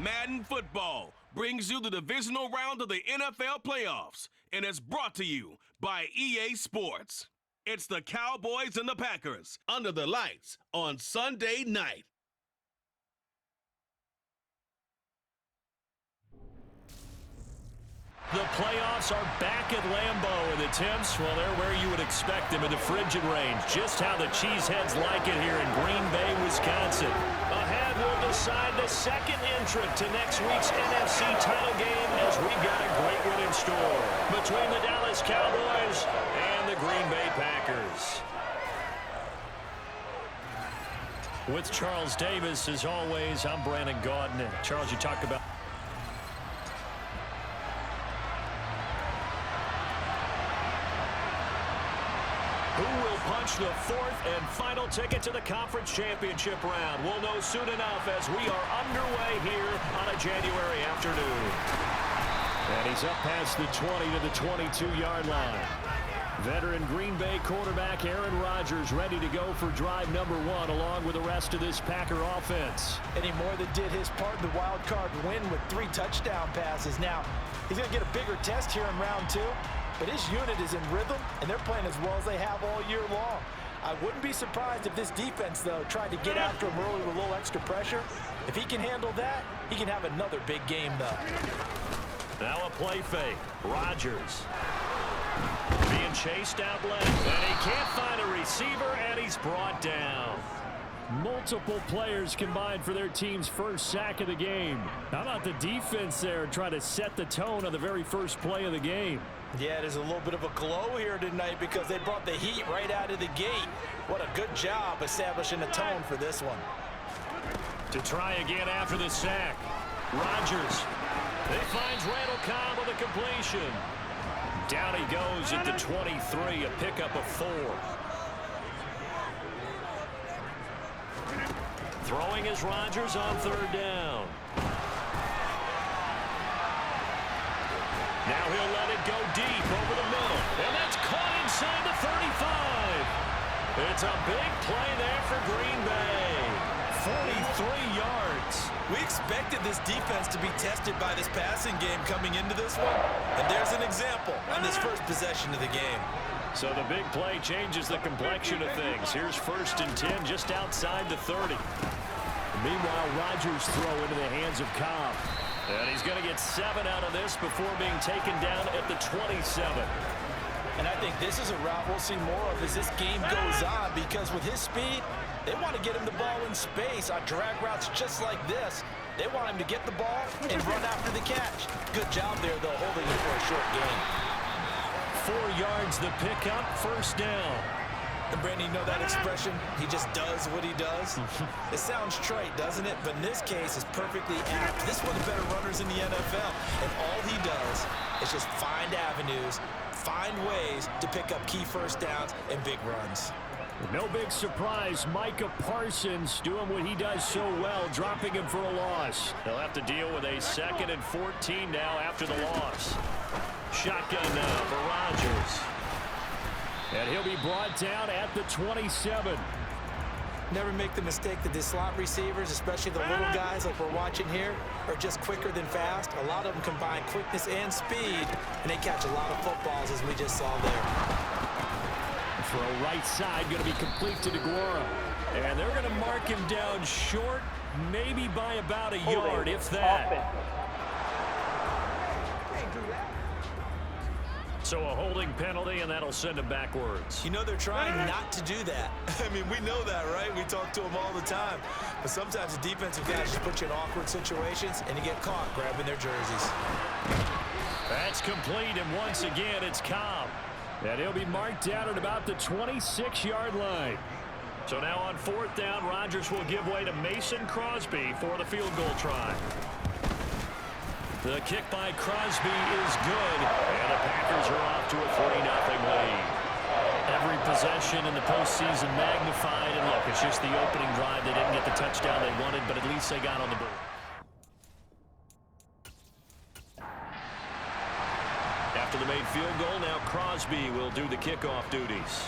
Madden Football brings you the divisional round of the NFL playoffs, and it's brought to you by EA Sports. It's the Cowboys and the Packers under the lights on Sunday night. The playoffs are back at Lambeau, and the temps, well, they're where you would expect them in the frigid range. Just how the Cheeseheads like it here in Green Bay, Wisconsin. Ahead, we'll decide the second entrant to next week's NFC title game as we've got a great one in store between the Dallas Cowboys and the Green Bay Packers. With Charles Davis, as always, I'm Brandon Gaudin. And Charles, you talk about who will punch the fourth and final ticket to the conference championship round. We'll know soon enough as we are underway here on a January afternoon. And he's up past the 20 to the 22-yard line. Veteran Green Bay quarterback Aaron Rodgers ready to go for drive number one along with the rest of this Packer offense. And he more than did his part in the wild card win with 3 touchdown passes. Now, he's going to get a bigger test here in round 2. But his unit is in rhythm, and they're playing as well as they have all year long. I wouldn't be surprised if this defense, though, tried to get after him early with a little extra pressure. If he can handle that, he can have another big game, though. Now a play fake. Rodgers being chased out left, and he can't find a receiver, and he's brought down. Multiple players combined for their team's first sack of the game. How about the defense there trying to set the tone on the very first play of the game? Yeah, there's a little bit of a glow here tonight because they brought the heat right out of the gate. What a good job establishing a tone for this one. To try again after the sack. Rodgers. It finds Randall Cobb with a completion. Down he goes at the 23, a pickup of 4. Throwing is Rodgers on third down. Now he'll let it go deep over the middle. And that's caught inside the 35. It's a big play there for Green Bay. 43 yards. We expected this defense to be tested by this passing game coming into this one. And there's an example on this first possession of the game. So the big play changes the complexion of things. Here's 1st and 10 just outside the 30. Meanwhile, Rodgers throw into the hands of Cobb. And he's going to get 7 out of this before being taken down at the 27. And I think this is a route we'll see more of as this game goes on because with his speed, they want to get him the ball in space on drag routes just like this. They want him to get the ball and run after the catch. Good job there, though, holding him for a short gain. 4 yards the pickup, 1st down. And Brandon, you know that expression? He just does what he does. It sounds trite, doesn't it? But in this case, it's perfectly apt. This is one of the better runners in the NFL. And all he does is just find avenues, find ways to pick up key first downs and big runs. No big surprise, Micah Parsons doing what he does so well, dropping him for a loss. They'll have to deal with a 2nd and 14 now after the loss. Shotgun now for Rodgers. And he'll be brought down at the 27. Never make the mistake that the slot receivers, especially the little guys like we're watching here, are just quicker than fast. A lot of them combine quickness and speed, and they catch a lot of footballs as we just saw there. For a right side, going to be complete to DeGuara. And they're going to mark him down short, maybe by about a yard, if that. So a holding penalty, and that'll send him backwards. You know they're trying not to do that. I mean, we know that, right? We talk to them all the time. But sometimes the defensive guys just put you in awkward situations, and you get caught grabbing their jerseys. That's complete, and once again, it's Cobb. And he'll be marked down at about the 26-yard line. So now on 4th down, Rodgers will give way to Mason Crosby for the field goal try. The kick by Crosby is good, and the Packers are off to a 3-0 lead. Every possession in the postseason magnified, and look, it's just the opening drive. They didn't get the touchdown they wanted, but at least they got on the board. After the made field goal, now Crosby will do the kickoff duties.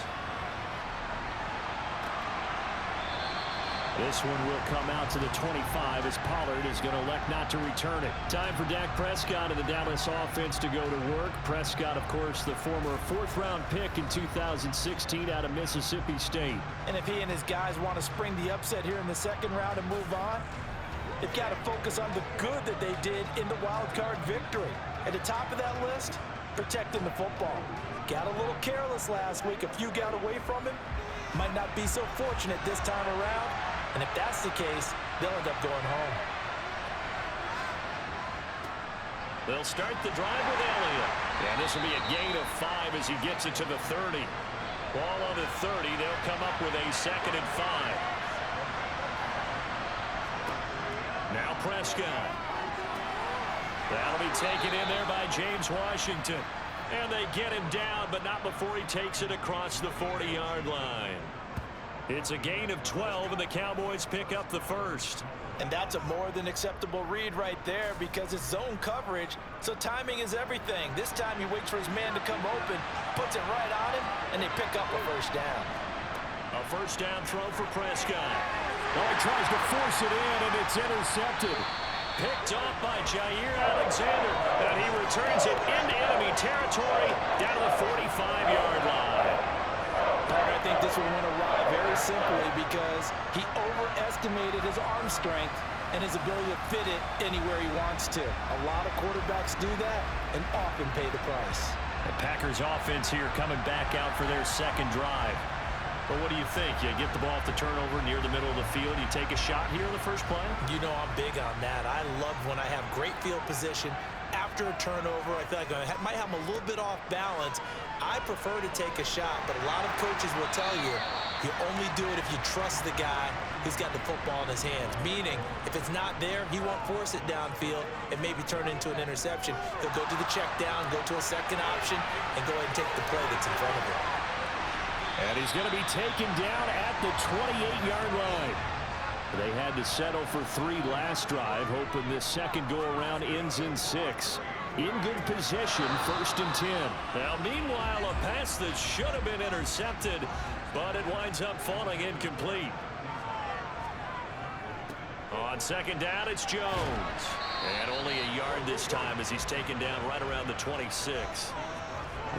This one will come out to the 25 as Pollard is going to elect not to return it. Time for Dak Prescott and the Dallas offense to go to work. Prescott, of course, the former fourth-round pick in 2016 out of Mississippi State. And if he and his guys want to spring the upset here in the second round and move on, they've got to focus on the good that they did in the wild card victory. At the top of that list, protecting the football. Got a little careless last week. A few got away from him. Might not be so fortunate this time around. And if that's the case, they'll end up going home. They'll start the drive with Elliott. And this will be a gain of 5 as he gets it to the 30. Ball on the 30. They'll come up with a 2nd and 5. Now Prescott. That'll be taken in there by James Washington. And they get him down, but not before he takes it across the 40-yard line. It's a gain of 12, and the Cowboys pick up the first. And that's a more than acceptable read right there because it's zone coverage, so timing is everything. This time he waits for his man to come open, puts it right on him, and they pick up a first down. A first down throw for Prescott. Oh, he tries to force it in, and it's intercepted. Picked off by Jair Alexander, and he returns it into enemy territory down to the 45-yard line. I think this one went awry very simply because he overestimated his arm strength and his ability to fit it anywhere he wants to. A lot of quarterbacks do that and often pay the price. The Packers offense here coming back out for their second drive. But what do you think? You get the ball off the turnover near the middle of the field. You take a shot here in the first play? You know I'm big on that. I love when I have great field position after a turnover. I feel like I might have them a little bit off balance. I prefer to take a shot, but a lot of coaches will tell you you only do it if you trust the guy who's got the football in his hands. Meaning, if it's not there, he won't force it downfield and maybe turn it into an interception. He'll go to the check down, go to a second option, and go ahead and take the play that's in front of him. And he's going to be taken down at the 28-yard line. They had to settle for 3 last drive, hoping this second go-around ends in 6. In good position, 1st and 10. Now, meanwhile, a pass that should have been intercepted, but it winds up falling incomplete. On second down, it's Jones. And only a yard this time as he's taken down right around the 26.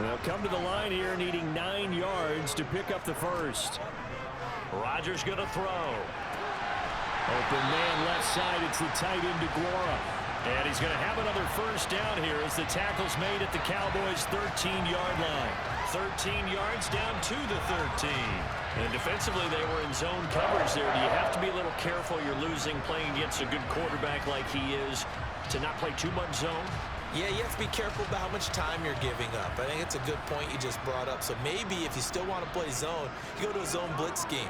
They'll come to the line here needing 9 yards to pick up the first. Rodgers going to throw. Open man left side. It's the tight end DeGuara. And he's going to have another first down here as the tackle's made at the Cowboys' 13-yard line. 13 yards down to the 13. And defensively, they were in zone coverage there. Do you have to be a little careful? You're losing playing against a good quarterback like he is to not play too much zone? Yeah, you have to be careful about how much time you're giving up. I think it's a good point you just brought up. So maybe if you still want to play zone, you go to a zone blitz scheme.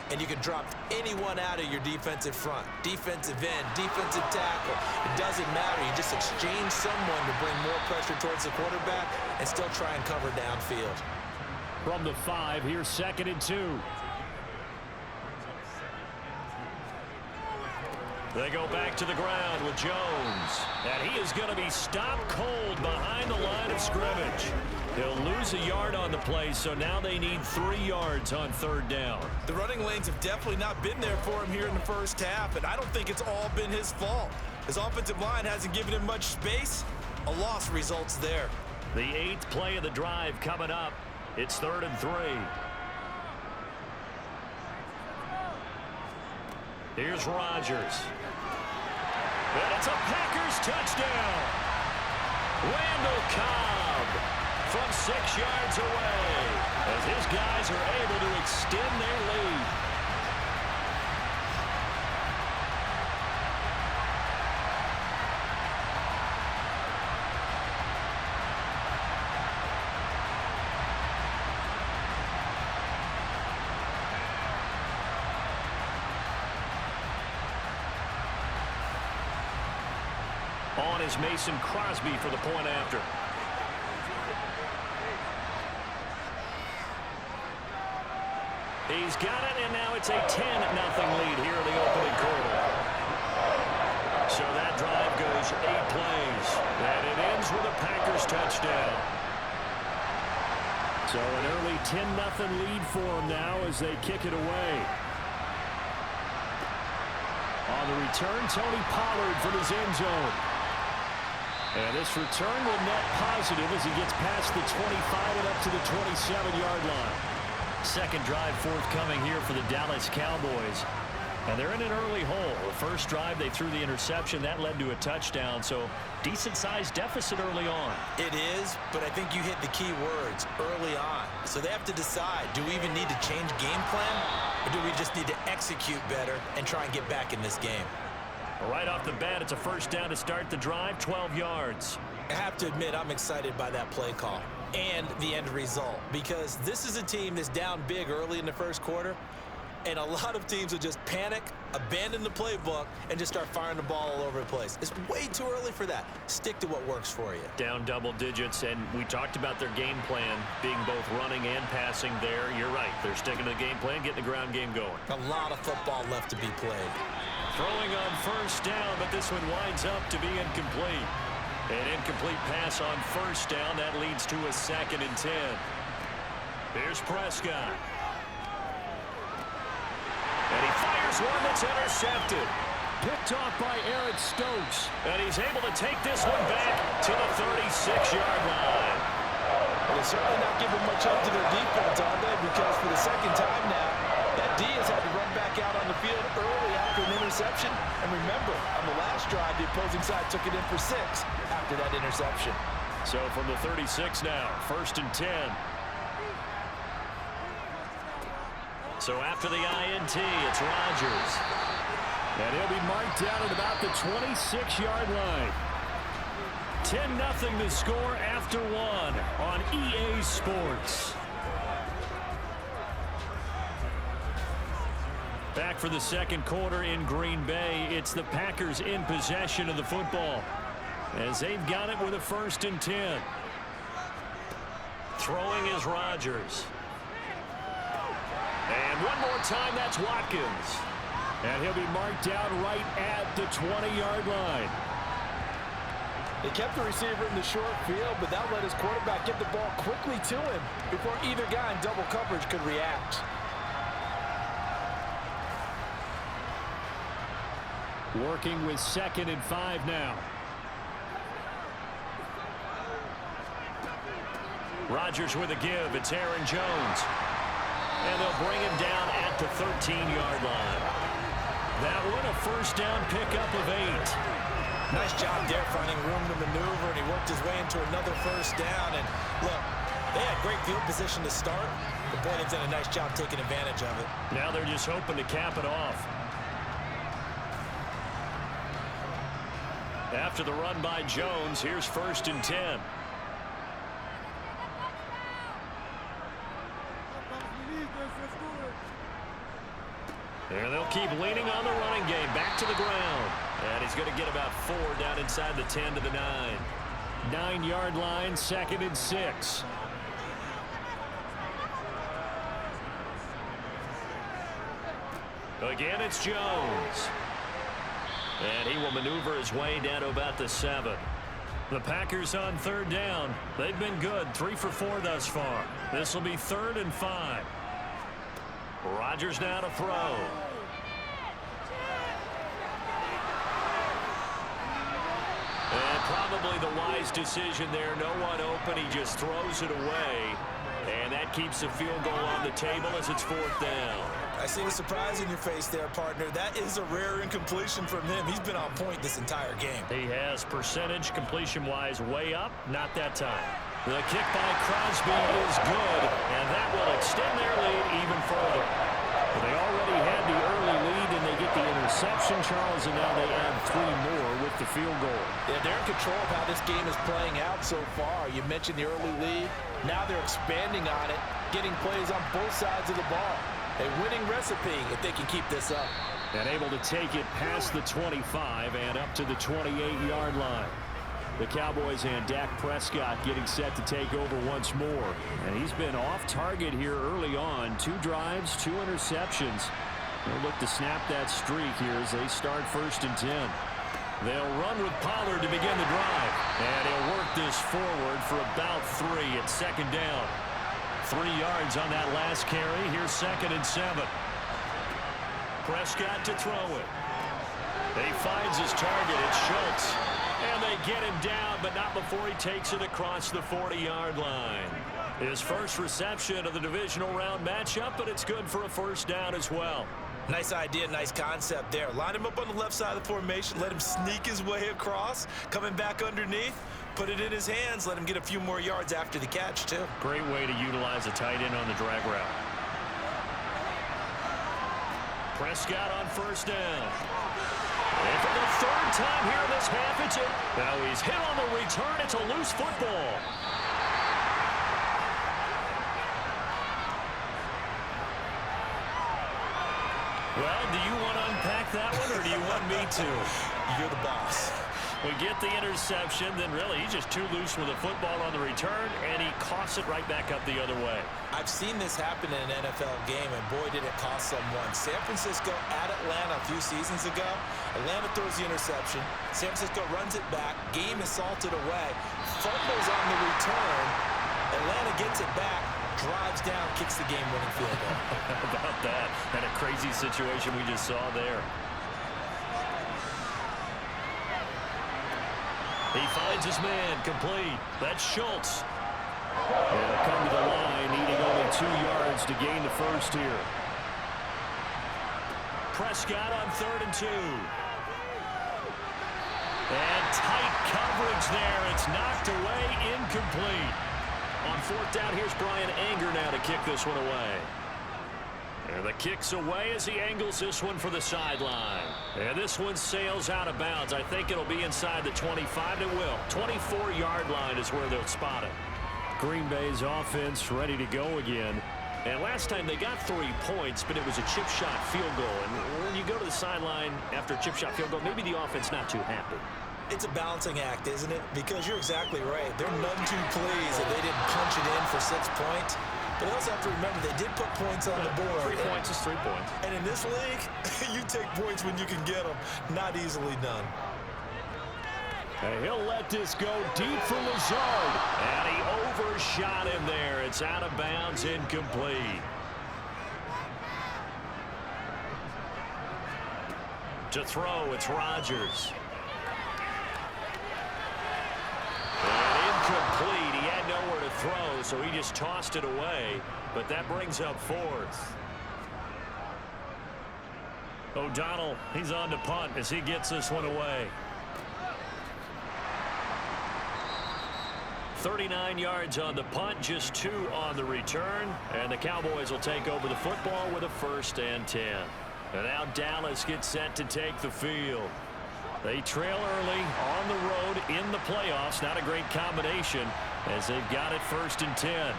And you can drop anyone out of your defensive front. Defensive end, defensive tackle. It doesn't matter. You just exchange someone to bring more pressure towards the quarterback and still try and cover downfield. From the 5, here's 2nd and 2. They go back to the ground with Jones. And he is going to be stopped cold behind the line of scrimmage. He'll lose a yard on the play, so now they need 3 yards on 3rd down. The running lanes have definitely not been there for him here in the first half, and I don't think it's all been his fault. His offensive line hasn't given him much space. A loss results there. The 8th play of the drive coming up. It's 3rd and 3. Here's Rodgers. And it's a Packers touchdown. Randall Cobb from 6 yards away as his guys are able to extend their lead. On is Mason Crosby for the point after. He's got it, and now it's a 10-0 lead here in the opening quarter. So that drive goes 8 plays, and it ends with a Packers touchdown. So an early 10-0 lead for them now as they kick it away. On the return, Tony Pollard from his end zone. And this return will net positive as he gets past the 25 and up to the 27-yard line. Second drive forthcoming here for the Dallas Cowboys. And they're in an early hole. The first drive, they threw the interception. That led to a touchdown, so decent-sized deficit early on. It is, but I think you hit the key words, early on. So they have to decide, do we even need to change game plan, or do we just need to execute better and try and get back in this game? Right off the bat, it's a first down to start the drive, 12 yards. I have to admit, I'm excited by that play call and the end result, because this is a team that's down big early in the first quarter, and a lot of teams will just panic, abandon the playbook, and just start firing the ball all over the place. It's way too early for that. Stick to what works for you. Down double digits, and we talked about their game plan being both running and passing there. You're right. They're sticking to the game plan, getting the ground game going. A lot of football left to be played. Throwing on first down, but this one winds up to be incomplete. An incomplete pass on first down. That leads to a 2nd and 10. Here's Prescott. And he fires one that's intercepted. Picked off by Eric Stokes. And he's able to take this one back to the 36-yard line. Well, they're certainly not giving much up to their defense, are they? Because for the second time now, that D has had to run back out on the field early after an interception. And remember, on the last drive, the opposing side took it in for 6 after that interception. So from the 36 now, 1st and 10. So after the INT, it's Rodgers. And he'll be marked down at about the 26-yard line. 10-0 the score after 1 on EA Sports. Back for the second quarter in Green Bay. It's the Packers in possession of the football, as they've got it with a 1st and 10. Throwing is Rodgers. And one more time, that's Watkins. And he'll be marked down right at the 20-yard line. They kept the receiver in the short field, but that let his quarterback get the ball quickly to him before either guy in double coverage could react. Working with 2nd and 5 now. Rodgers with a give. It's Aaron Jones. And they'll bring him down at the 13-yard line. That one a first down pickup of 8. Nice job there finding room to maneuver, and he worked his way into another first down. And look, they had great field position to start, but boy, they've done a nice job taking advantage of it. Now they're just hoping to cap it off. After the run by Jones, here's 1st and 10. And they'll keep leaning on the running game. Back to the ground. And he's going to get about 4 down inside the 10 to the 9. 9-yard line, 2nd and 6. Again, it's Jones. And he will maneuver his way down to about the 7. The Packers on 3rd down. They've been good, 3 for 4 thus far. This will be 3rd and 5. Rodgers now to throw. And probably the wise decision there. No one open. He just throws it away. And that keeps the field goal on the table as it's 4th down. I see the surprise in your face there, partner. That is a rare incompletion from him. He's been on point this entire game. He has percentage completion-wise way up. Not that time. The kick by Crosby is good, and that will extend their lead even further. They already had the early lead, and they get the interception, Charles, and now they add 3 more with the field goal. Yeah, they're in control of how this game is playing out so far. You mentioned the early lead. Now they're expanding on it, getting plays on both sides of the ball. A winning recipe if they can keep this up. And able to take it past the 25 and up to the 28-yard line. The Cowboys and Dak Prescott getting set to take over once more. And he's been off target here early on. 2 drives, 2 interceptions. They'll look to snap that streak here as they start 1st and 10. They'll run with Pollard to begin the drive. And he'll work this forward for about 3 at 2nd down. 3 yards on that last carry. Here's 2nd and 7. Prescott to throw it. He finds his target. It's Schultz. And they get him down, but not before he takes it across the 40-yard line. His first reception of the divisional round matchup, but it's good for a first down as well. Nice idea, nice concept there. Line him up on the left side of the formation, let him sneak his way across, coming back underneath, put it in his hands, let him get a few more yards after the catch, too. Great way to utilize a tight end on the drag route. Prescott on first down. And for the third time here in this half, it's it. Now he's hit on the return. It's a loose football. Well, do you want to unpack that one, or do you want me to? You're the boss. We get the interception, then really he's just too loose with a football on the return, and he coughs it right back up the other way. I've seen this happen in an NFL game, and boy, did it cost someone. San Francisco at Atlanta a few seasons ago. Atlanta throws the interception. San Francisco runs it back. Game is salted away. Fumbles on the return. Atlanta gets it back. Drives down, kicks the game-winning field goal. How about that? And a crazy situation we just saw there. He finds his man, complete. That's Schultz. They'll come to the line, needing only 2 yards to gain the first here. Prescott on 3rd and 2. And tight coverage there. It's knocked away, incomplete. On 4th down, here's Brian Anger now to kick this one away. And the kick's away as he angles this one for the sideline. And this one sails out of bounds. I think it'll be inside the 25. It will. 24-yard line is where they'll spot it. Green Bay's offense ready to go again. And last time they got 3 points, but it was a chip shot field goal. And when you go to the sideline after a chip shot field goal, maybe the offense not too happy. It's a balancing act, isn't it? Because you're exactly right. They're none too pleased that they didn't punch it in for 6 points. But they also have to remember they did put points on the board. 3 points is 3 points. And in this league, you take points when you can get them. Not easily done. And he'll let this go deep for Lazard. And he overshot him there. It's out of bounds, incomplete. To throw, it's Rodgers. And incomplete. He had nowhere to throw, so he just tossed it away. But that brings up 4th. O'Donnell, he's on to punt as he gets this one away. 39 yards on the punt, just 2 on the return. And the Cowboys will take over the football with a 1st and 10. And now Dallas gets set to take the field. They trail early on the road in the playoffs. Not a great combination as they've got it 1st and 10.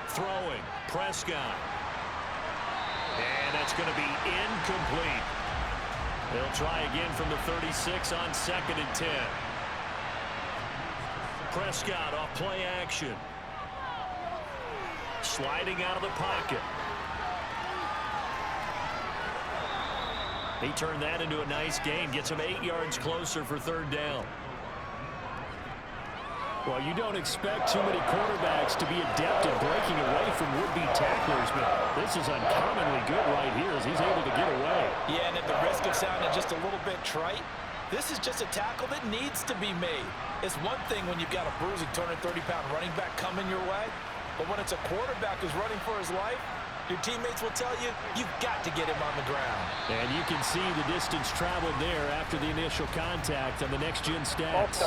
Throwing, Prescott. And that's going to be incomplete. They'll try again from the 36 on 2nd and 10. Prescott off play action. Sliding out of the pocket. He turned that into a nice gain. Gets him 8 yards closer for 3rd down. Well, you don't expect too many quarterbacks to be adept at breaking away from would-be tacklers, but this is uncommonly good right here as he's able to get away. Yeah, and at the risk of sounding just a little bit trite, this is just a tackle that needs to be made. It's one thing when you've got a bruising 230-pound running back coming your way, but when it's a quarterback who's running for his life, your teammates will tell you, you've got to get him on the ground. And you can see the distance traveled there after the initial contact on the next-gen stats.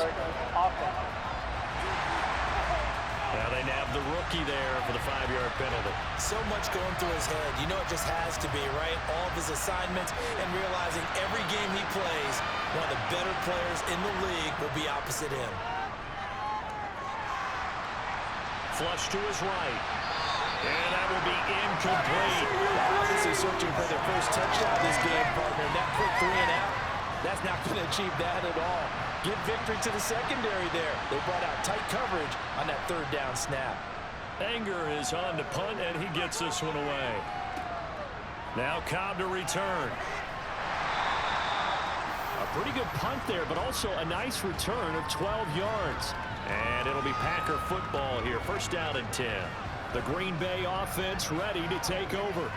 Now they nab the rookie there for the 5-yard penalty. So much going through his head. You know it just has to be, right? All of his assignments and realizing every game he plays, one of the better players in the league will be opposite him. Flush to his right. And that will be incomplete. Obviously searching for their first touchdown this game, partner. That quick 3 and out, that's not going to achieve that at all. Give victory to the secondary there. They brought out tight coverage on that 3rd down snap. Anger is on to punt, and he gets this one away. Now Cobb to return. A pretty good punt there, but also a nice return of 12 yards. And it'll be Packer football here. 1st down and 10. The Green Bay offense ready to take over.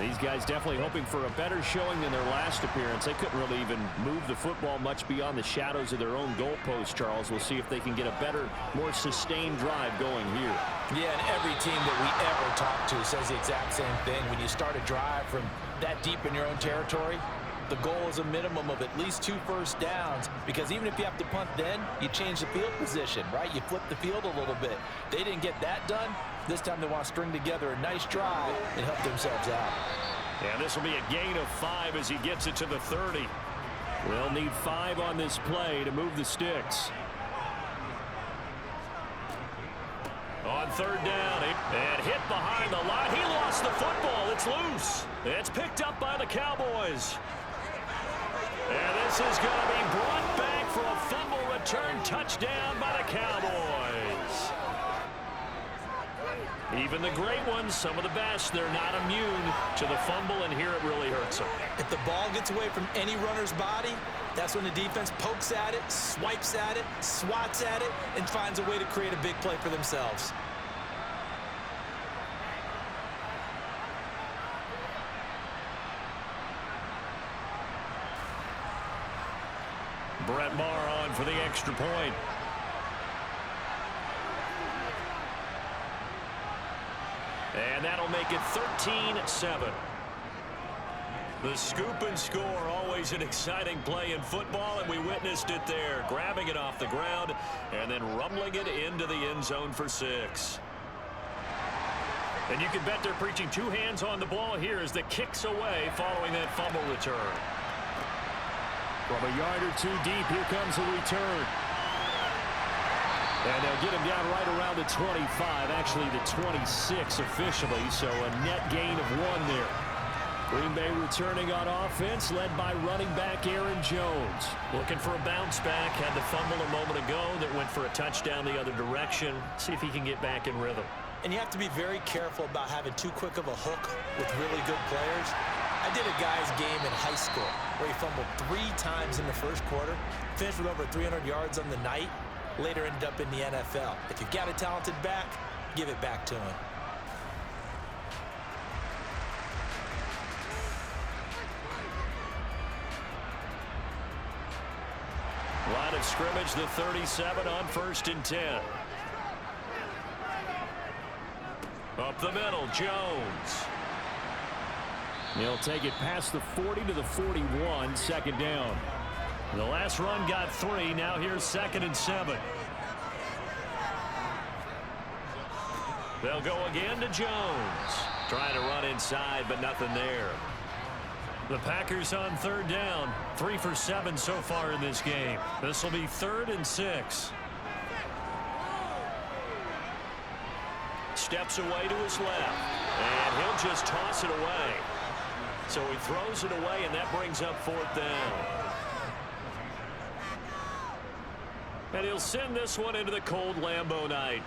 These guys definitely hoping for a better showing than their last appearance. They couldn't really even move the football much beyond the shadows of their own goalpost, Charles. We'll see if they can get a better, more sustained drive going here. Yeah, and every team that we ever talk to says the exact same thing. When you start a drive from that deep in your own territory, the goal is a minimum of at least 2 first downs, because even if you have to punt then, you change the field position, right? You flip the field a little bit. They didn't get that done. This time they want to string together a nice drive and help themselves out. And this will be a gain of 5 as he gets it to the 30. We'll need 5 on this play to move the sticks. On 3rd down, and hit behind the line. He lost the football. It's loose. It's picked up by the Cowboys. And this is going to be brought back for a fumble return touchdown by the Cowboys. Even the great ones, some of the best, they're not immune to the fumble, and here it really hurts them. If the ball gets away from any runner's body, that's when the defense pokes at it, swipes at it, swats at it, and finds a way to create a big play for themselves. Brett Maher on for the extra point. And that'll make it 13-7. The scoop and score, always an exciting play in football, and we witnessed it there. Grabbing it off the ground and then rumbling it into the end zone for 6. And you can bet they're preaching 2 hands on the ball here as the kick's away following that fumble return. From a yard or 2 deep, here comes the return. And they'll get him down right around the 25, actually the 26 officially, so a net gain of 1 there. Green Bay returning on offense, led by running back Aaron Jones. Looking for a bounce back, had the fumble a moment ago that went for a touchdown the other direction. See if he can get back in rhythm. And you have to be very careful about having too quick of a hook with really good players. I did a guy's game in high school where he fumbled 3 times in the first quarter, finished with over 300 yards on the night, later ended up in the NFL. If you've got a talented back, give it back to him. Line of scrimmage, the 37 on 1st and 10. Up the middle, Jones. He'll take it past the 40 to the 41, 2nd down. The last run got 3. Now here's 2nd and 7. They'll go again to Jones. Trying to run inside, but nothing there. The Packers on 3rd down. 3 for 7 so far in this game. This will be 3rd and 6. Steps away to his left. And he'll just toss it away. So he throws it away, and that brings up 4th down. And he'll send this one into the cold Lambeau night.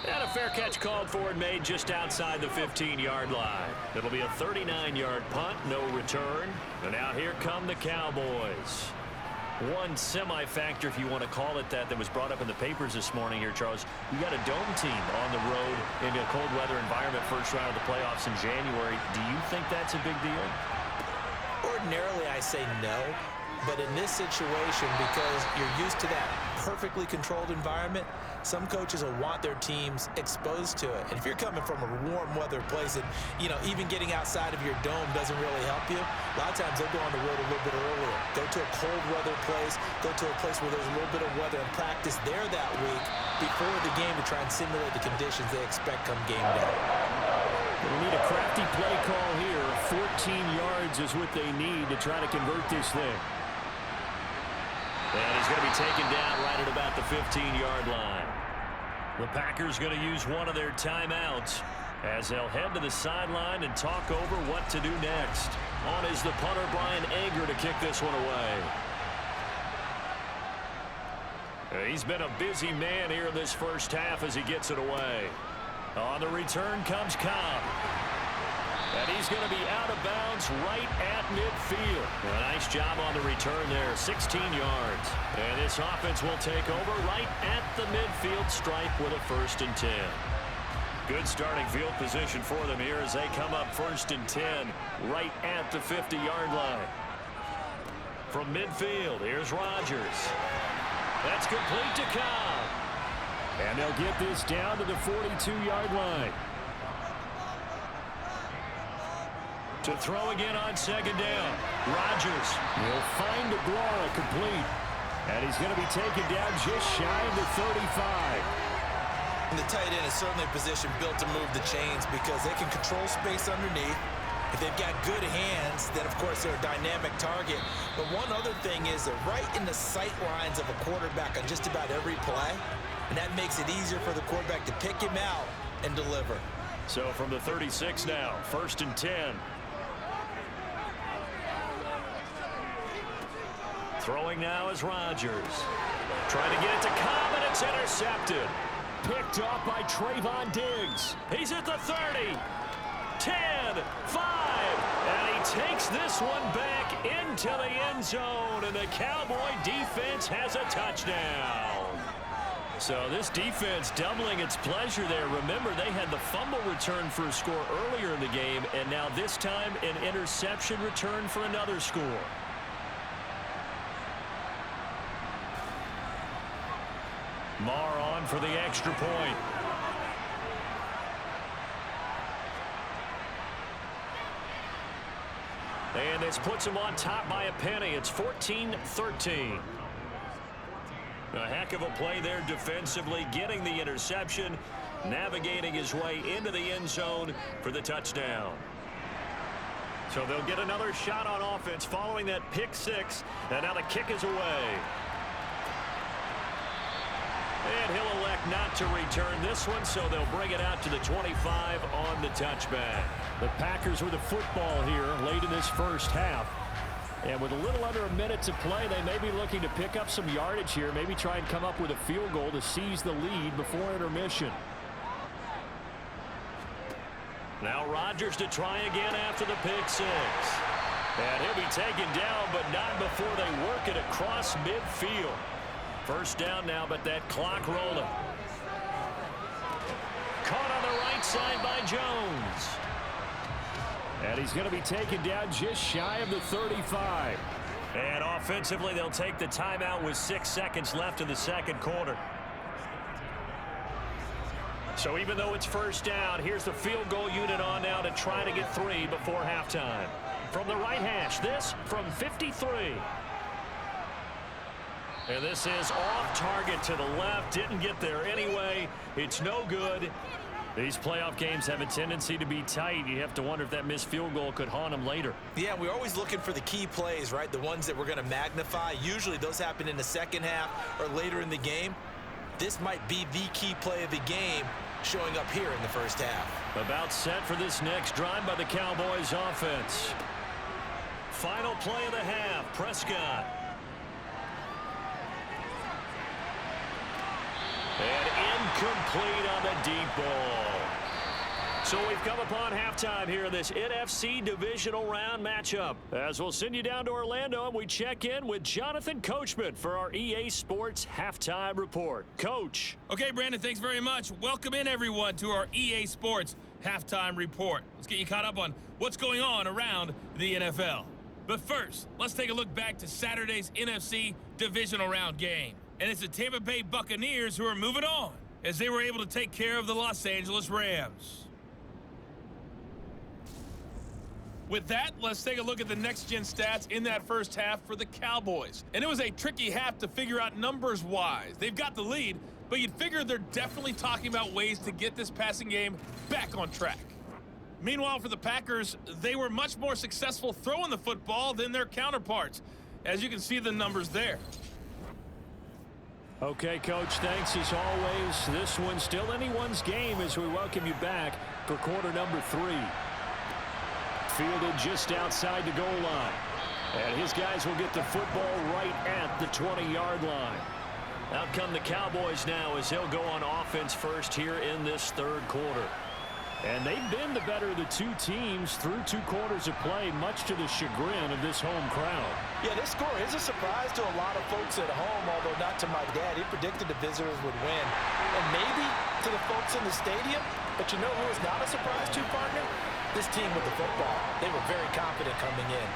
And a fair catch called for and made just outside the 15-yard line. It'll be a 39-yard punt, no return. And now here come the Cowboys. One semi-factor, if you want to call it that was brought up in the papers this morning here, Charles. You got a dome team on the road in a cold weather environment, first round of the playoffs in January. Do you think that's a big deal? Ordinarily, I say no. But in this situation, because you're used to that perfectly controlled environment, some coaches will want their teams exposed to it. And if you're coming from a warm weather place and, even getting outside of your dome doesn't really help you, a lot of times they'll go on the road a little bit earlier. Go to a cold weather place, go to a place where there's a little bit of weather and practice there that week before the game to try and simulate the conditions they expect come game day. They need a crafty play call here. 14 yards is what they need to try to convert this thing. And he's going to be taken down right at about the 15-yard line. The Packers going to use one of their timeouts as they'll head to the sideline and talk over what to do next. On is the punter, Brian Anger, to kick this one away. He's been a busy man here in this first half as he gets it away. On the return comes Cobb. And he's going to be out of bounds right at midfield. A nice job on the return there, 16 yards. And this offense will take over right at the midfield stripe with a 1st and 10. Good starting field position for them here as they come up 1st and 10 right at the 50-yard line. From midfield, here's Rodgers. That's complete to Cobb. And they'll get this down to the 42-yard line. To throw again on 2nd down. Rodgers will find DeGuara complete. And he's going to be taken down just shy of the 35. And the tight end is certainly a position built to move the chains because they can control space underneath. If they've got good hands, then of course they're a dynamic target. But one other thing is they're right in the sight lines of a quarterback on just about every play. And that makes it easier for the quarterback to pick him out and deliver. So from the 36 now, 1st and 10. Throwing now is Rodgers. Trying to get it to Cobb, and it's intercepted. Picked off by Trayvon Diggs. He's at the 30. 10, 5, and he takes this one back into the end zone, and the Cowboy defense has a touchdown. So this defense doubling its pleasure there. Remember, they had the fumble return for a score earlier in the game, and now this time an interception return for another score. Marr on for the extra point. And this puts him on top by a penny. It's 14-13. A heck of a play there defensively, getting the interception, navigating his way into the end zone for the touchdown. So they'll get another shot on offense following that pick six, and now the kick is away. And he'll elect not to return this one, so they'll bring it out to the 25 on the touchback. The Packers with the football here late in this first half. And with a little under a minute to play, they may be looking to pick up some yardage here, maybe try and come up with a field goal to seize the lead before intermission. Now Rodgers to try again after the pick six. And he'll be taken down, but not before they work it across midfield. First down now, but that clock rolling. Caught on the right side by Jones. And he's going to be taken down just shy of the 35. And offensively, they'll take the timeout with 6 seconds left in the second quarter. So even though it's first down, here's the field goal unit on now to try to get 3 before halftime. From the right hash, this from 53. And this is off target to the left. Didn't get there anyway. It's no good. These playoff games have a tendency to be tight. You have to wonder if that missed field goal could haunt them later. Yeah, we're always looking for the key plays, right? The ones that we're going to magnify. Usually those happen in the second half or later in the game. This might be the key play of the game showing up here in the first half. About set for this next drive by the Cowboys offense. Final play of the half, Prescott. And incomplete on the deep ball. So we've come upon halftime here in this NFC divisional round matchup. As we'll send you down to Orlando and we check in with Jonathan Coachman for our EA Sports Halftime Report. Coach. Okay, Brandon, thanks very much. Welcome in, everyone, to our EA Sports Halftime Report. Let's get you caught up on what's going on around the NFL. But first, let's take a look back to Saturday's NFC divisional round game. And it's the Tampa Bay Buccaneers who are moving on as they were able to take care of the Los Angeles Rams. With that, let's take a look at the next-gen stats in that first half for the Cowboys. And it was a tricky half to figure out numbers-wise. They've got the lead, but you'd figure they're definitely talking about ways to get this passing game back on track. Meanwhile, for the Packers, they were much more successful throwing the football than their counterparts, as you can see the numbers there. Okay, Coach, thanks as always. This one's still anyone's game as we welcome you back for quarter number 3. Fielded just outside the goal line. And his guys will get the football right at the 20-yard line. Out come the Cowboys now as they'll go on offense first here in this third quarter. And they've been the better of the two teams through 2 quarters of play, much to the chagrin of this home crowd. Yeah, this score is a surprise to a lot of folks at home, although not to my dad. He predicted the visitors would win. And maybe to the folks in the stadium, But you know who is not a surprise to, partner? This team with the football. They were very confident coming in.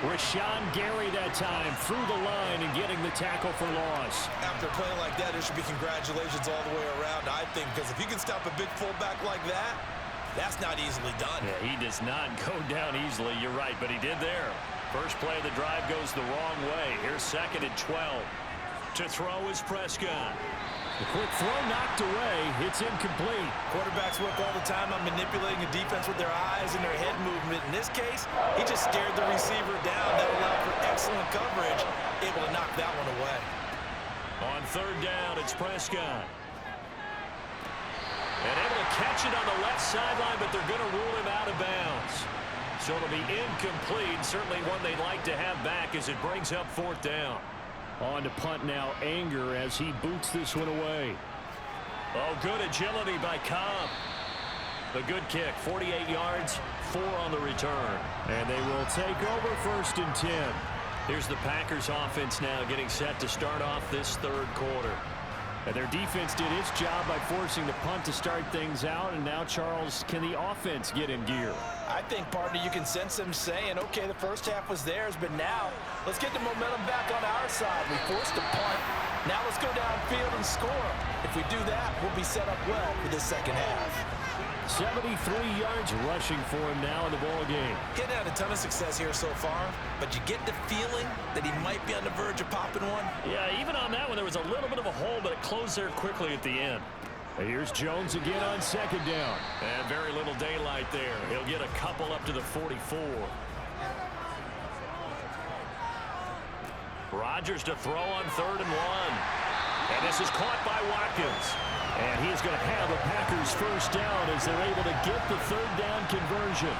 Rashawn Gary that time through the line and getting the tackle for loss. After playing like that, there should be congratulations all the way around, I think, because if you can stop a big fullback like that, that's not easily done. Yeah, he does not go down easily, you're right, but he did there. First play of the drive goes the wrong way. Here's 2nd and 12. To throw is Prescott. The quick throw knocked away. It's incomplete. Quarterbacks work all the time on manipulating the defense with their eyes and their head movement. In this case, he just stared the receiver down. That allowed for excellent coverage, able to knock that one away. On 3rd down, it's Prescott. And able to catch it on the left sideline, but they're going to rule him out of bounds. So it'll be incomplete. Certainly one they'd like to have back as it brings up 4th down. On to punt now, Anger, as he boots this one away. Oh, good agility by Cobb. The good kick, 48 yards, 4 on the return. And they will take over 1st and 10. Here's the Packers offense now getting set to start off this 3rd quarter. And their defense did its job by forcing the punt to start things out. And now, Charles, can the offense get in gear? I think, partner, you can sense them saying, okay, the first half was theirs, but now let's get the momentum back on our side. We forced a punt. Now let's go downfield and score. If we do that, we'll be set up well for the second half. 73 yards rushing for him now in the ball game. Getting had a ton of success here so far, but you get the feeling that he might be on the verge of popping one. Yeah, even on that one, there was a little bit of a hole, but it closed there quickly at the end. Here's Jones again on 2nd down. And very little daylight there. He'll get a couple up to the 44. Rodgers to throw on 3rd and 1. And this is caught by Watkins. And he is going to have a Packers first down as they're able to get the 3rd down conversion.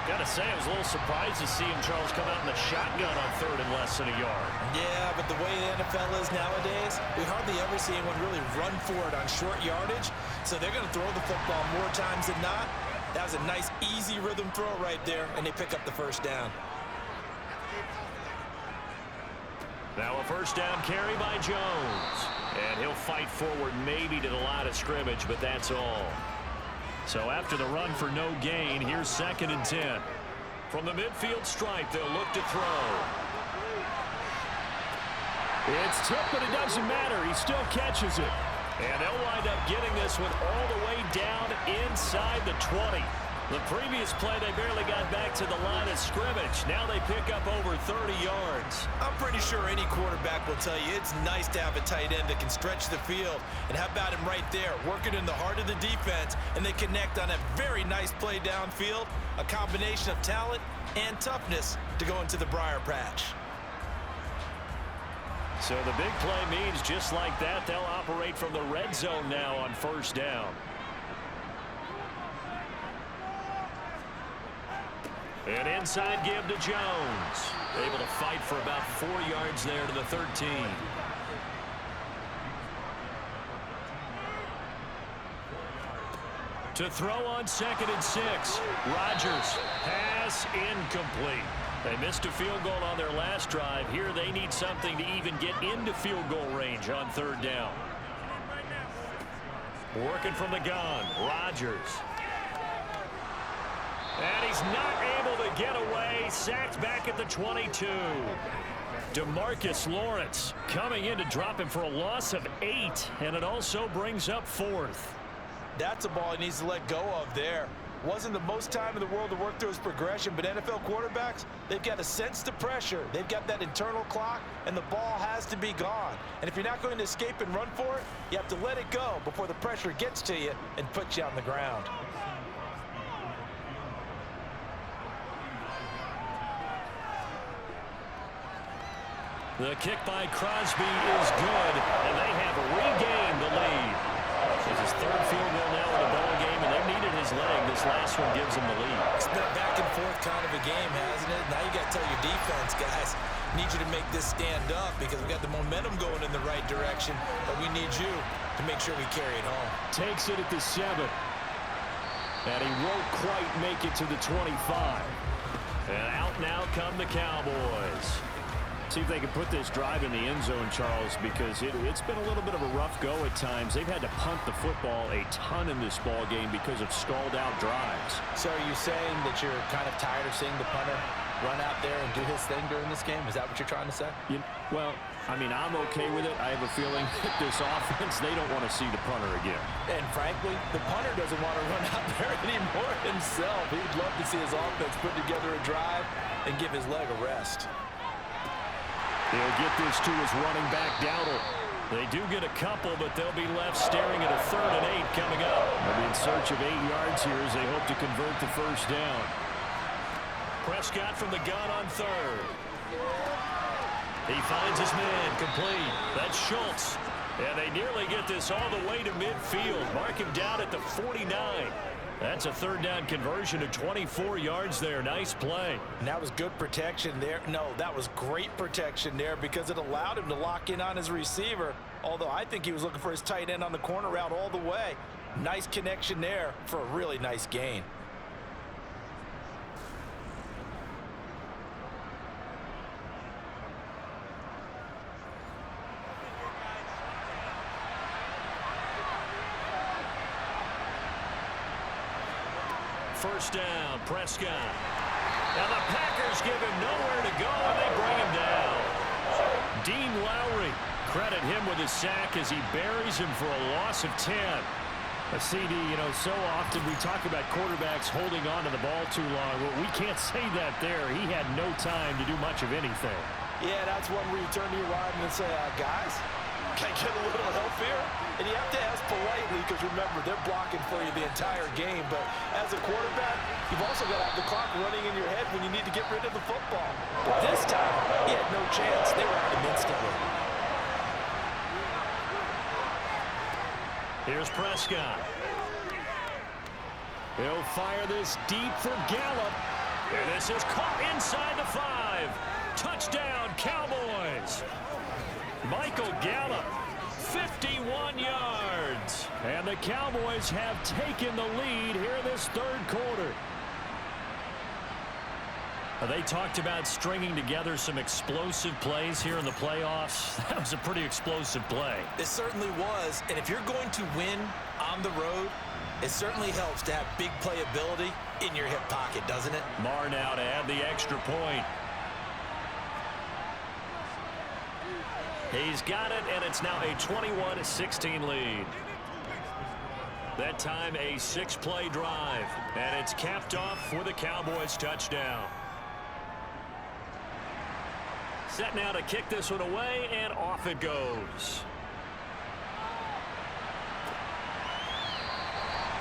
Gotta say, I was a little surprised to see him, Charles, come out in the shotgun on 3rd and less than a yard. Yeah, but the way the NFL is nowadays, we hardly ever see anyone really run for it on short yardage. So they're going to throw the football more times than not. That was a nice, easy rhythm throw right there, and they pick up the first down. Now a first down carry by Jones. And he'll fight forward maybe to the line of scrimmage, but that's all. So after the run for no gain, here's 2nd and 10. From the midfield stripe, they'll look to throw. It's tipped, but it doesn't matter. He still catches it. And they'll wind up getting this one all the way down inside the 20. The previous play, they barely got back to the line of scrimmage. Now they pick up over 30 yards. I'm pretty sure any quarterback will tell you it's nice to have a tight end that can stretch the field. And how about him right there, working in the heart of the defense, and they connect on a very nice play downfield, a combination of talent and toughness to go into the briar patch. So the big play means just like that, they'll operate from the red zone now on 1st down. And inside give to Jones. Able to fight for about 4 yards there to the 13. To throw on 2nd and 6. Rodgers. Pass incomplete. They missed a field goal on their last drive. Here they need something to even get into field goal range on 3rd down. Working from the gun. Rodgers. And he's not able to get away. Sacked back at the 22. DeMarcus Lawrence coming in to drop him for a loss of 8. And it also brings up 4th. That's a ball he needs to let go of there. Wasn't the most time in the world to work through his progression, but NFL quarterbacks, they've got to sense the pressure. They've got that internal clock, and the ball has to be gone. And if you're not going to escape and run for it, you have to let it go before the pressure gets to you and puts you on the ground. The kick by Crosby is good, and they have regained the lead. It's his 3rd field goal now in the ball game, and they needed his leg. This last one gives them the lead. It's been a back and forth kind of a game, hasn't it? Now you got to tell your defense, guys, need you to make this stand up because we got the momentum going in the right direction, but we need you to make sure we carry it home. Takes it at the 7. And he won't quite make it to the 25. And out now come the Cowboys. See if they can put this drive in the end zone, Charles, because it's been a little bit of a rough go at times. They've had to punt the football a ton in this ball game because of stalled-out drives. So are you saying that you're kind of tired of seeing the punter run out there and do his thing during this game? Is that what you're trying to say? Well, I mean, I'm okay with it. I have a feeling that this offense, they don't want to see the punter again. And frankly, the punter doesn't want to run out there anymore himself. He'd love to see his offense put together a drive and give his leg a rest. They'll get this to his running back, Dowdle. They do get a couple, but they'll be left staring at a 3rd and 8 coming up. They'll be in search of 8 yards here as they hope to convert the first down. Prescott from the gun on 3rd. He finds his man, complete. That's Schultz. And they nearly get this all the way to midfield. Mark him down at the 49. That's a 3rd down conversion of 24 yards there. Nice play. And that was good protection there. No, that was great protection there because it allowed him to lock in on his receiver. Although I think he was looking for his tight end on the corner route all the way. Nice connection there for a really nice gain. First down, Prescott. Now the Packers give him nowhere to go, and they bring him down. Dean Lowry, credit him with his sack as he buries him for a loss of 10. A CD, you know, so often we talk about quarterbacks holding on to the ball too long. Well, we can't say that there. He had no time to do much of anything. Yeah, that's one where you turn to your lineman and say, guys, can I get a little help here? And you have to ask politely because, remember, they're blocking for you the entire game. But as a quarterback, you've also got to have the clock running in your head when you need to get rid of the football. But this time, he had no chance. They were at him instantly. Here's Prescott. He'll fire this deep for Gallup. And this is caught inside the 5. Touchdown, Cowboys. Michael Gallup, 51 yards. And the Cowboys have taken the lead here in this 3rd quarter. They talked about stringing together some explosive plays here in the playoffs. That was a pretty explosive play. It certainly was. And if you're going to win on the road, it certainly helps to have big playability in your hip pocket, doesn't it? Marr now to add the extra point. He's got it, and it's now a 21-16 lead. That time a 6-play drive, and it's capped off with a Cowboys touchdown. Set now to kick this one away, and off it goes.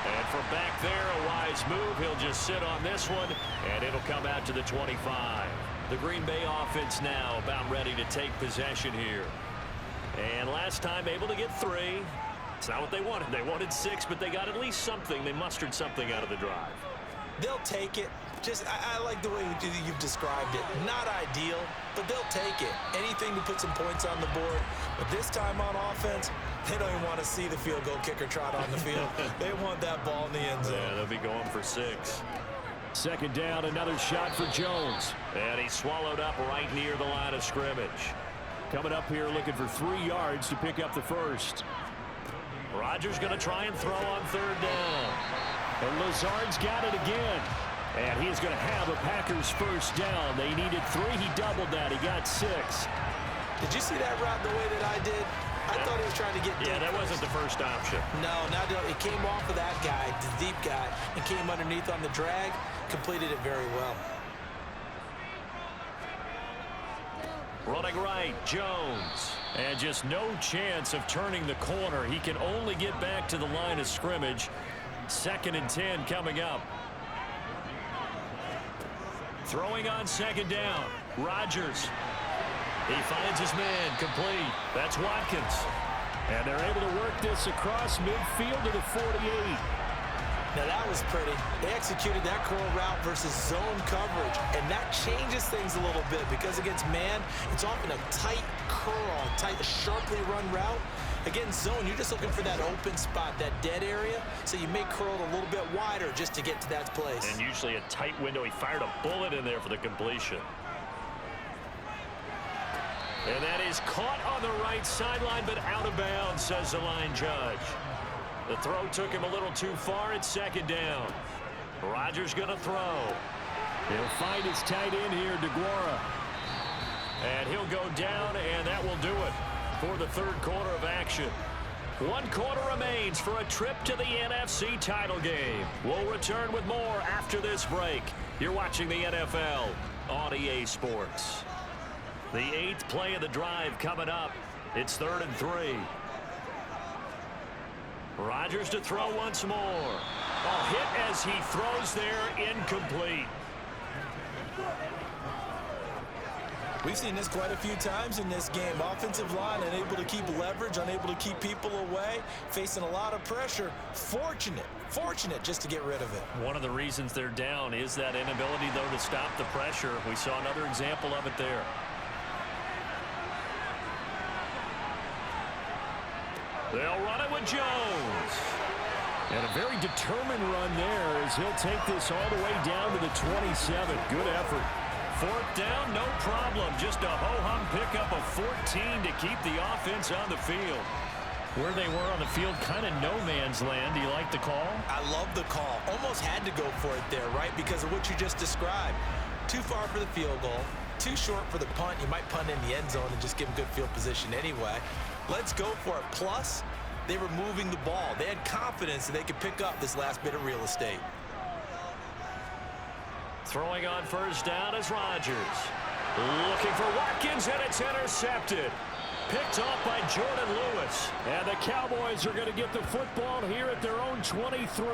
And from back there, a wise move. He'll just sit on this one, and it'll come out to the 25. The Green Bay offense now about ready to take possession here. And last time able to get 3. It's not what they wanted. They wanted 6, but they got at least something. They mustered something out of the drive. They'll take it. I like the way you've described it. Not ideal, but they'll take it. Anything to put some points on the board. But this time on offense, they don't even want to see the field goal kicker trot on the field. They want that ball in the end zone. Yeah, they'll be going for 6. 2nd down, another shot for Jones. And he's swallowed up right near the line of scrimmage. Coming up here looking for 3 yards to pick up the first. Rodgers going to try and throw on 3rd down. And Lazard's got it again. And he's going to have a Packers first down. They needed 3. He doubled that. He got 6. Did you see that route the way that I did? I thought he was trying to get deep. Yeah, that wasn't the first option. No, it came off of that guy, the deep guy, and came underneath on the drag. Completed it very well. Running right, Jones. And just no chance of turning the corner. He can only get back to the line of scrimmage. 2nd and 10 coming up. Throwing on 2nd down. Rodgers. He finds his man, complete. That's Watkins. And they're able to work this across midfield to the 48. Now that was pretty. They executed that curl route versus zone coverage, and that changes things a little bit because against man, it's often a tight curl, a sharply run route. Against zone, you're just looking for that open spot, that dead area, so you may curl it a little bit wider just to get to that place. And usually a tight window. He fired a bullet in there for the completion. And that is caught on the right sideline, but out of bounds, says the line judge. The throw took him a little too far. It's second down. Rodgers going to throw. He'll find his tight end here, DeGuara. And he'll go down, and that will do it for the third quarter of action. 1 quarter remains for a trip to the NFC title game. We'll return with more after this break. You're watching the NFL on EA Sports. The 8th play of the drive coming up. It's 3rd and 3. Rodgers to throw once more. A hit as he throws there, incomplete. We've seen this quite a few times in this game. Offensive line unable to keep leverage, unable to keep people away, facing a lot of pressure. Fortunate just to get rid of it. One of the reasons they're down is that inability, though, to stop the pressure. We saw another example of it there. They'll run it with Jones. And a very determined run there as he'll take this all the way down to the 27. Good effort. 4th down, no problem. Just a ho-hum pickup of 14 to keep the offense on the field. Where they were on the field, kind of no man's land. Do you like the call? I love the call. Almost had to go for it there, right? Because of what you just described. Too far for the field goal. Too short for the punt. You might punt in the end zone and just give them good field position anyway. Let's go for it. Plus, they were moving the ball. They had confidence that they could pick up this last bit of real estate. Throwing on first down is Rodgers. Looking for Watkins, and it's intercepted. Picked off by Jordan Lewis. And the Cowboys are going to get the football here at their own 23.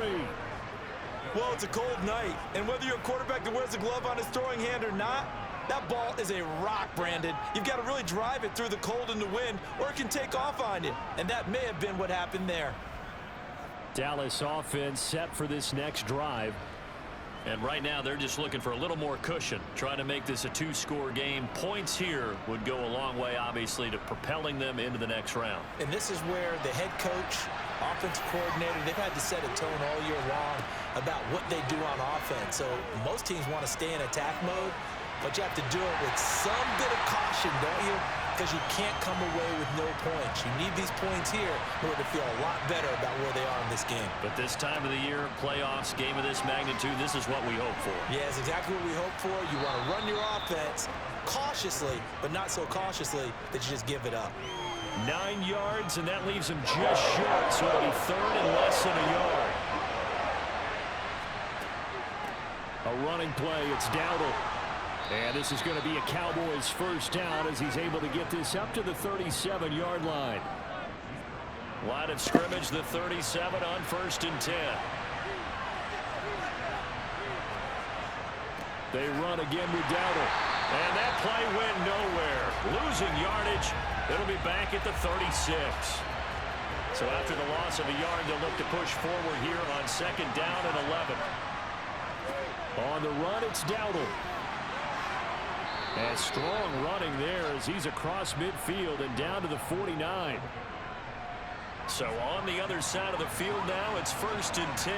Well, it's a cold night, and whether you're a quarterback that wears a glove on his throwing hand or not, that ball is a rock, Brandon. You've got to really drive it through the cold and the wind, or it can take off on you. And that may have been what happened there. Dallas offense set for this next drive. And right now, they're just looking for a little more cushion, trying to make this a 2-score game. Points here would go a long way, obviously, to propelling them into the next round. And this is where the head coach, offensive coordinator, they've had to set a tone all year long about what they do on offense. So most teams want to stay in attack mode, but you have to do it with some bit of caution, don't you? Because you can't come away with no points. You need these points here in order to feel a lot better about where they are in this game. But this time of the year, playoffs, game of this magnitude, this is what we hope for. Yeah, it's exactly what we hope for. You want to run your offense cautiously, but not so cautiously that you just give it up. 9 yards, and that leaves him just short, so it'll be 3rd and less than a yard. A running play, it's Dowdle. And this is going to be a Cowboys first down as he's able to get this up to the 37-yard line. Line of scrimmage, the 37 on 1st and 10. They run again with Dowdle. And that play went nowhere. Losing yardage. It'll be back at the 36. So after the loss of a yard, they'll look to push forward here on 2nd down and 11. On the run, it's Dowdle. And strong running there as he's across midfield and down to the 49. So on the other side of the field now, it's 1st and 10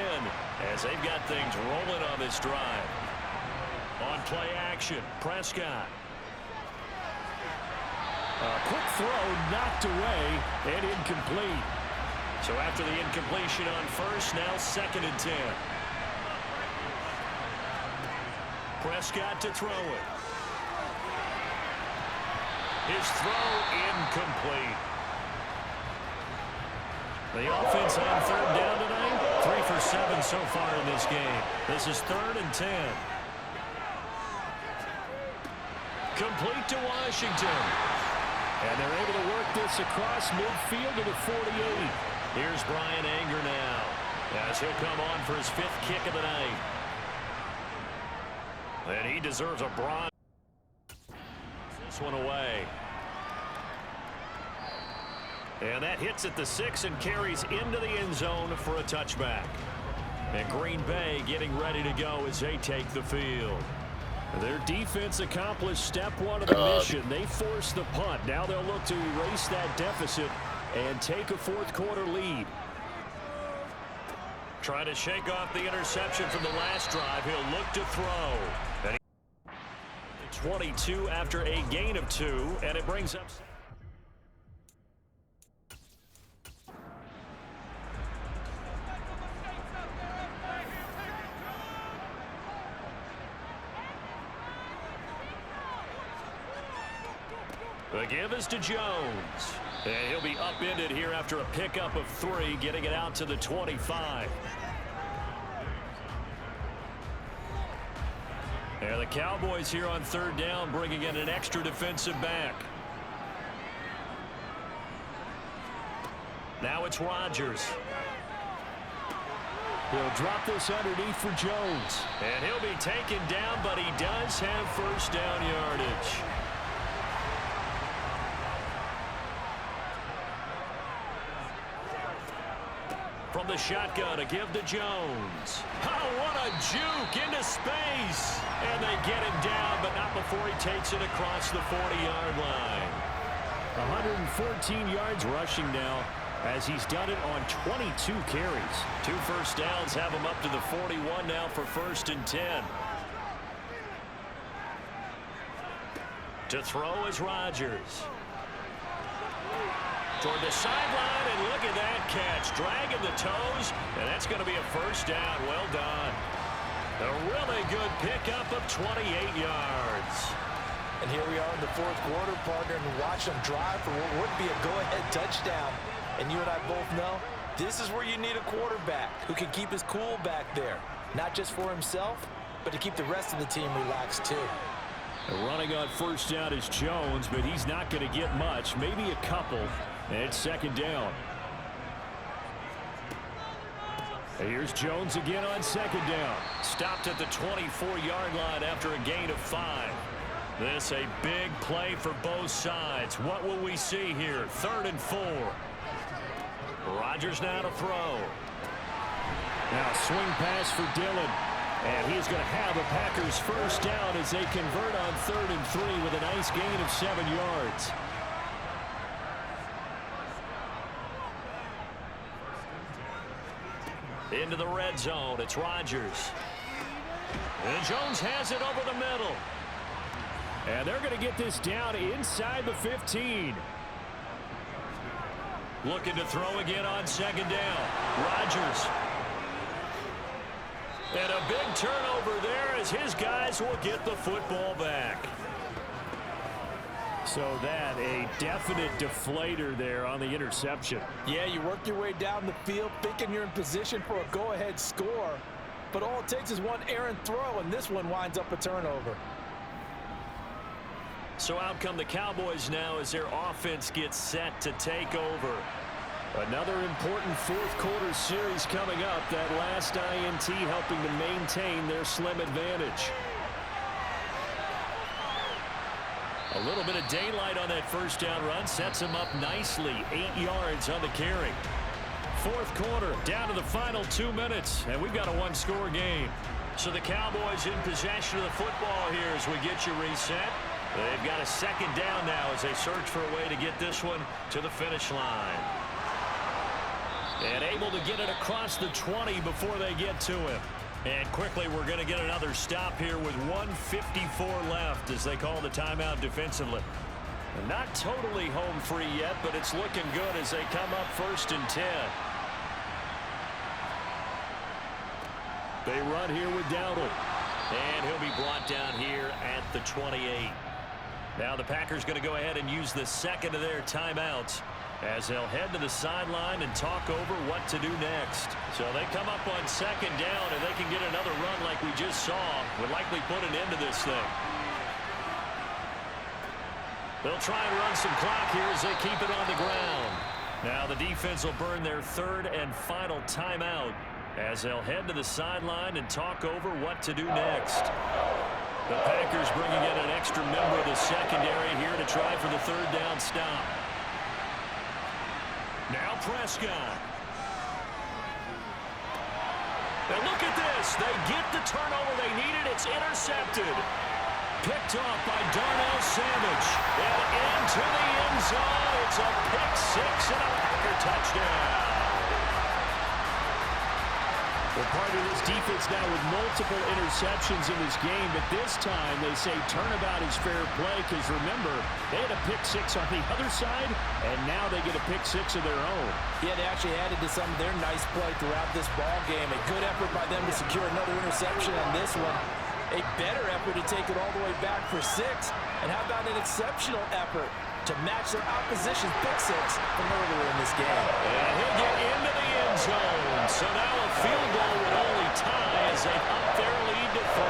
as they've got things rolling on this drive. On play action, Prescott. A quick throw knocked away and incomplete. So after the incompletion on first, now 2nd and 10. Prescott to throw it. His throw incomplete. The offense on 3rd down tonight, 3 for 7 so far in this game. This is 3rd and 10. Complete to Washington. And they're able to work this across midfield to the 48. Here's Brian Anger now as he'll come on for his 5th kick of the night. And he deserves a bronze. This one away. And that hits at the 6 and carries into the end zone for a touchback. And Green Bay getting ready to go as they take the field. Their defense accomplished step 1 of the mission. They forced the punt. Now they'll look to erase that deficit and take a 4th quarter lead. Trying to shake off the interception from the last drive. He'll look to throw. And 22 after a gain of 2, and it brings up... The give is to Jones. And he'll be upended here after a pickup of 3, getting it out to the 25. And the Cowboys here on 3rd down, bringing in an extra defensive back. Now it's Rodgers. He'll drop this underneath for Jones. And he'll be taken down, but he does have 1st down yardage. From the shotgun, to give to Jones. Oh, what a juke into space. And they get him down, but not before he takes it across the 40-yard line. 114 yards rushing now, as he's done it on 22 carries. 2 first downs have him up to the 41 now for 1st and 10. To throw is Rodgers. Toward the sideline, and look at that catch. Dragging the toes, and that's going to be a 1st down. Well done. A really good pickup of 28 yards. And here we are in the 4th quarter, partner, and watch them drive for what would be a go-ahead touchdown. And you and I both know this is where you need a quarterback who can keep his cool back there. Not just for himself, but to keep the rest of the team relaxed too. Running on 1st down is Jones, but he's not going to get much, maybe a couple. And it's 2nd down. And here's Jones again on 2nd down. Stopped at the 24-yard line after a gain of 5. This a big play for both sides. What will we see here? 3rd and 4. Rodgers now to throw. Now swing pass for Dillon. And he's going to have the Packers 1st down as they convert on 3rd and 3 with a nice gain of 7 yards. Into the red zone, it's Rodgers. And Jones has it over the middle. And they're going to get this down inside the 15. Looking to throw again on 2nd down. Rodgers. And a big turnover there as his guys will get the football back. So that a definite deflator there on the interception. Yeah, you work your way down the field thinking you're in position for a go-ahead score. But all it takes is one errant throw, and this one winds up a turnover. So out come the Cowboys now as their offense gets set to take over. Another important 4th quarter series coming up. That last INT helping to maintain their slim advantage. A little bit of daylight on that 1st down run sets him up nicely. 8 yards on the carry. 4th quarter, down to the final 2 minutes, and we've got a 1-score game. So the Cowboys in possession of the football here as we get you reset. They've got a 2nd down now as they search for a way to get this one to the finish line. And able to get it across the 20 before they get to him. And quickly, we're going to get another stop here with 1:54 left as they call the timeout defensively. Not totally home free yet, but it's looking good as they come up 1st and 10. They run here with Dowdle. And he'll be brought down here at the 28. Now the Packers going to go ahead and use the 2nd of their timeouts as they'll head to the sideline and talk over what to do next. So they come up on 2nd down, and they can get another run like we just saw. Would likely put an end to this thing. They'll try and run some clock here as they keep it on the ground. Now the defense will burn their 3rd and final timeout as they'll head to the sideline and talk over what to do next. The Packers bringing in an extra member of the secondary here to try for the 3rd down stop. Now Prescott. And look at this. They get the turnover they needed. It's intercepted. Picked off by Darnell Savage. And into the end zone. It's a pick 6 and a Packer touchdown. Well, part of this defense now with multiple interceptions in this game, but this time they say turnabout is fair play because, remember, they had a pick six on the other side, and now they get a pick six of their own. Yeah, they actually added to some of their nice play throughout this ball game. A good effort by them to secure another interception on this one. A better effort to take it all the way back for 6. And how about an exceptional effort to match their opposition's pick six from earlier in this game. And he'll get into the end zone. So now a field goal would only tie as they up their lead to 3.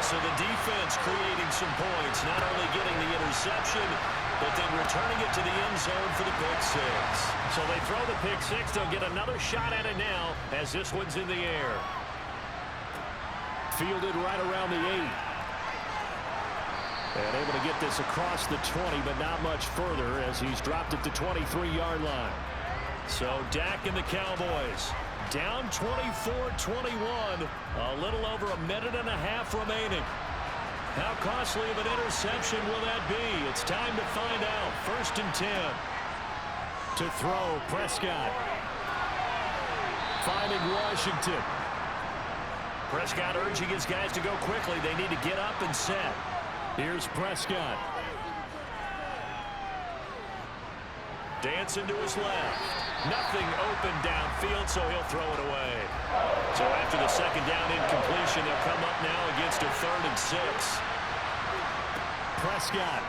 So the defense creating some points, not only getting the interception, but then returning it to the end zone for the pick six. So they throw the pick six. They'll get another shot at it now as this one's in the air. Fielded right around the 8. And able to get this across the 20, but not much further as he's dropped it to 23-yard line. So Dak and the Cowboys down 24-21. A little over a minute and a half remaining. How costly of an interception will that be? It's time to find out. 1st and 10. To throw, Prescott. Finding Washington. Prescott urging his guys to go quickly. They need to get up and set. Here's Prescott. Dancing to his left. Nothing open downfield, so he'll throw it away. So after the second down incompletion, they'll come up now against a 3rd and 6. Prescott.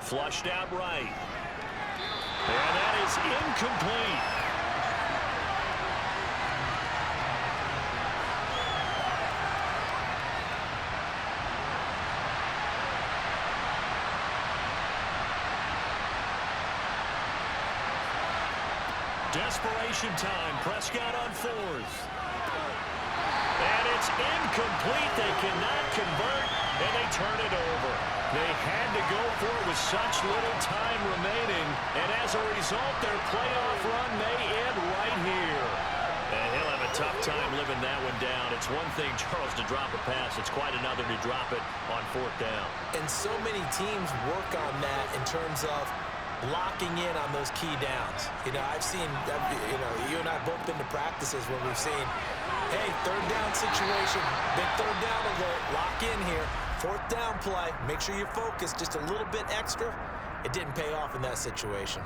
Flushed out right. And that is incomplete. Desperation time. Prescott on 4th. And it's incomplete. They cannot convert, and they turn it over. They had to go for it with such little time remaining, and as a result, their playoff run may end right here. And he'll have a tough time living that one down. It's one thing, Charles, to drop a pass. It's quite another to drop it on 4th down. And so many teams work on that in terms of locking in on those key downs. You know, I've seen, you and I both been to practices when we've seen, hey, 3rd down situation, big 3rd down alert, lock in here, 4th down play, make sure you're focused just a little bit extra. It didn't pay off in that situation.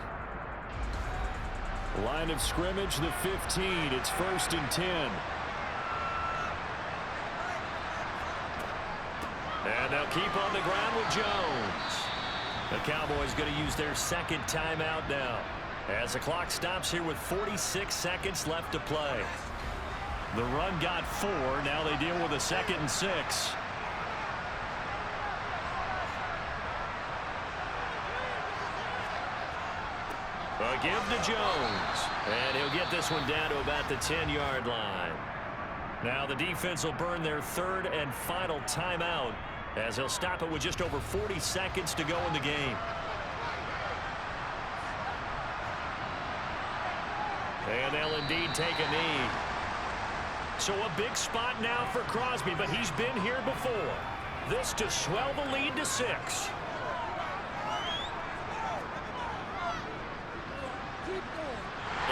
Line of scrimmage, the 15. It's 1st and 10. And they'll keep on the ground with Jones. The Cowboys going to use their 2nd timeout now as the clock stops here with 46 seconds left to play. The run got 4. Now they deal with a 2nd and 6. A give to Jones. And he'll get this one down to about the 10-yard line. Now the defense will burn their 3rd and final timeout, as he'll stop it with just over 40 seconds to go in the game. And they'll indeed take a knee. So a big spot now for Crosby, but he's been here before. This to swell the lead to 6.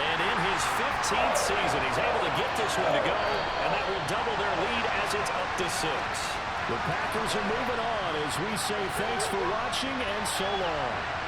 And in his 15th season, he's able to get this one to go, and that will double their lead as it's up to 6. The Packers are moving on as we say thanks for watching and so long.